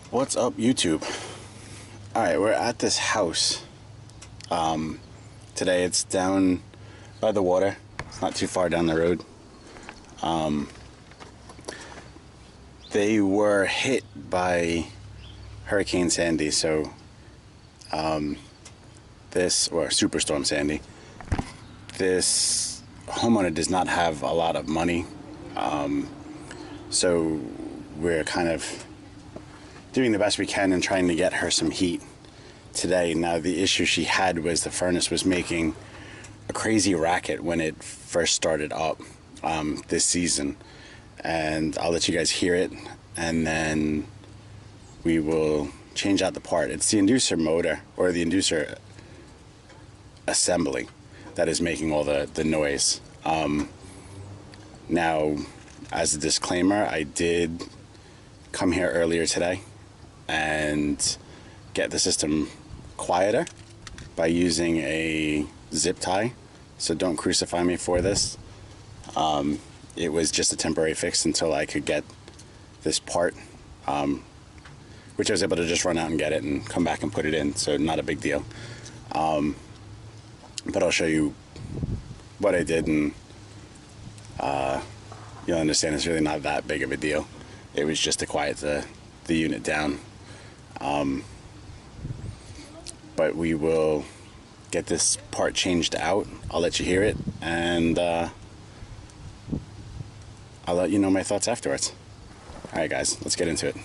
What's up, YouTube? Alright, we're at this house. Today it's down by the water. It's not too far down the road. They were hit by Hurricane Sandy, so or Superstorm Sandy. This homeowner does not have a lot of money, so we're kind of doing the best we can and trying to get her some heat today. Now, the issue she had was the furnace was making a crazy racket when it first started up this season, and I'll let you guys hear it, and then we will change out the part. It's the inducer motor, or the inducer assembly, that is making all the noise. Now, as a disclaimer, I did come here earlier today and get the system quieter by using a zip tie, so don't crucify me for this. It was just a temporary fix until I could get this part, which I was able to just run out and get it and come back and put it in, so not a big deal. But I'll show you what I did, and you'll understand it's really not that big of a deal. It was just to quiet the unit down. But we will get this part changed out. I'll let you hear it, and I'll let you know my thoughts afterwards. Alright guys, let's get into it.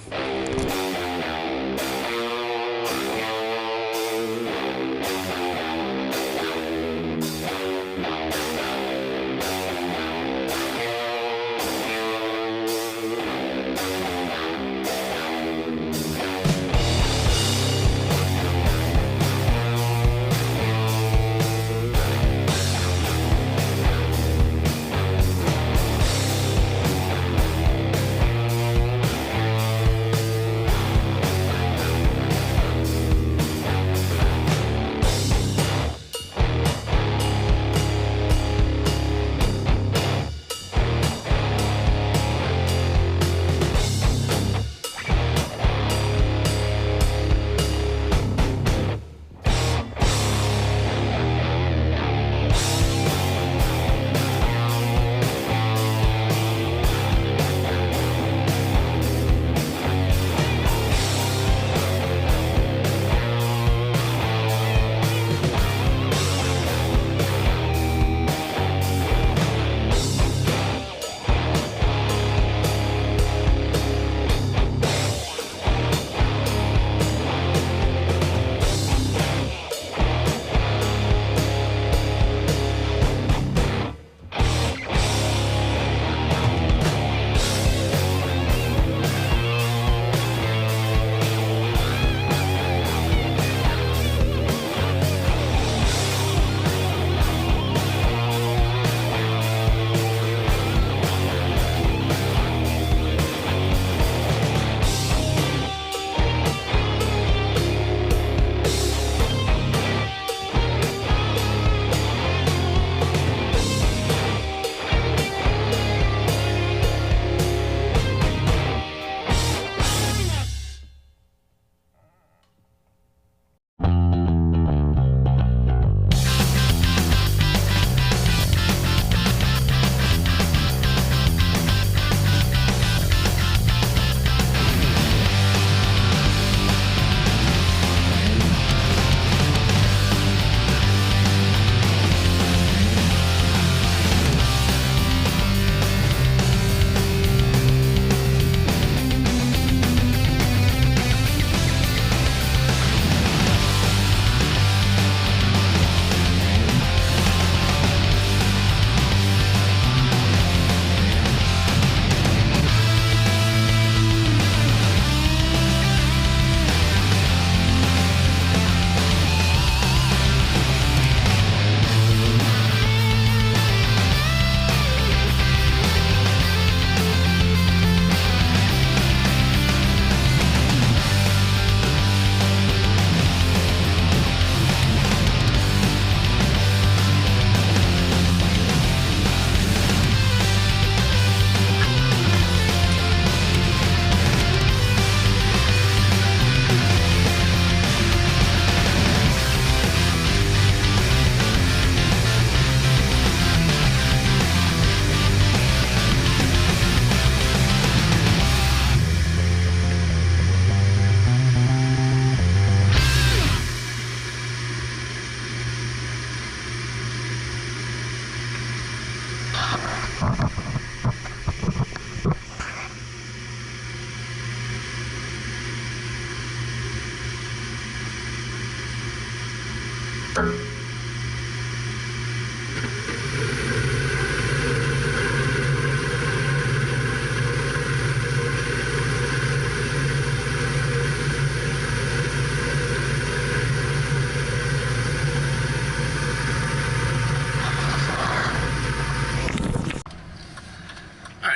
Alright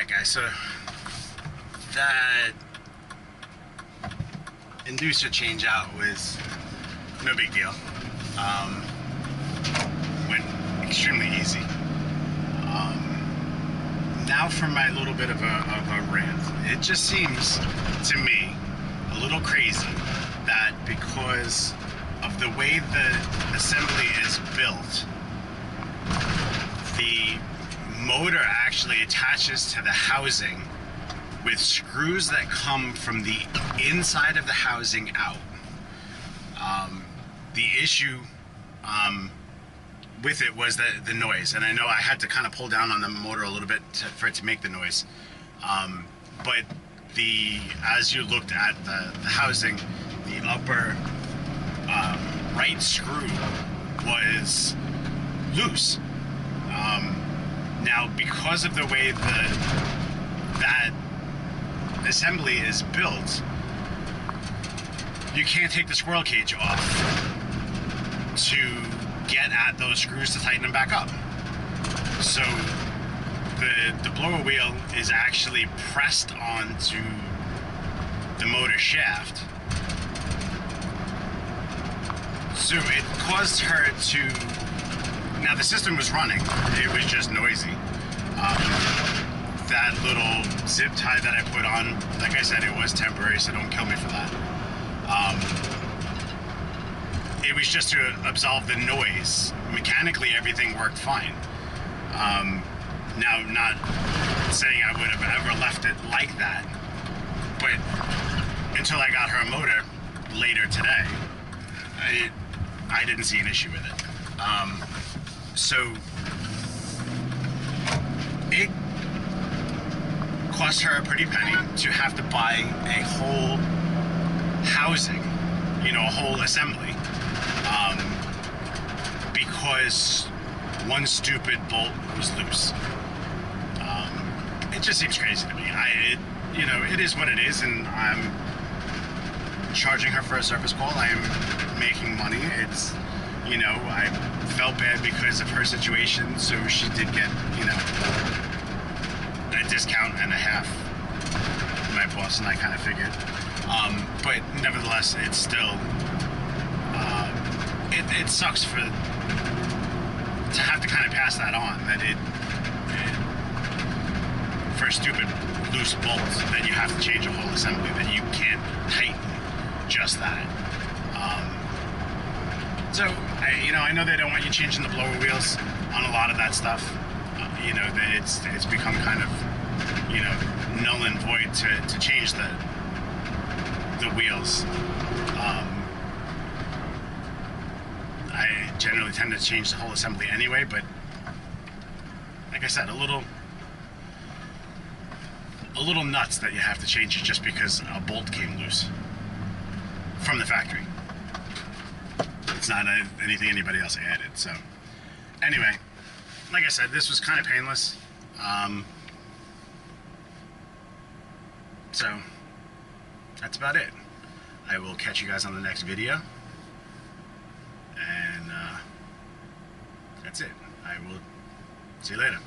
guys, so that inducer change out was no big deal. Went extremely easy. Now for my little bit of a rant. It just seems to me a little crazy that because of the way the assembly is built, the motor actually attaches to the housing with screws that come from the inside of the housing out. The issue with it was the noise, and I know I had to kind of pull down on the motor a little bit for it to make the noise. But as you looked at the housing, the upper right screw was loose. Now, because of the way that assembly is built, you can't take the squirrel cage off to get at those screws to tighten them back up. So the blower wheel is actually pressed onto the motor shaft. So it caused her to, now the system was running, it was just noisy. That little zip tie that I put on, like I said, it was temporary, so don't kill me for that. It was just to absolve the noise. Mechanically, everything worked fine. Now, not saying I would have ever left it like that, but until I got her a motor later today, I didn't see an issue with it. So it cost her a pretty penny to have to buy a whole housing, a whole assembly, because one stupid bolt was loose. It just seems crazy to me. It is what it is, and I'm charging her for a service call. I am making money. It's, I felt bad because of her situation, so she did get, a discount and a half. My boss and I kind of figured. But nevertheless, it's still, it sucks to have to kind of pass that on, that for a stupid loose bolt, that you have to change a whole assembly, that you can't tighten just that. So, I know they don't want you changing the blower wheels on a lot of that stuff. That it's become kind of, null and void to change the wheels. I generally tend to change the whole assembly anyway, but like I said, a little nuts that you have to change it just because a bolt came loose from the factory. It's not anything anybody else added. So anyway, like I said, this was kind of painless. So that's about it. I will catch you guys on the next video, and that's it. I will see you later.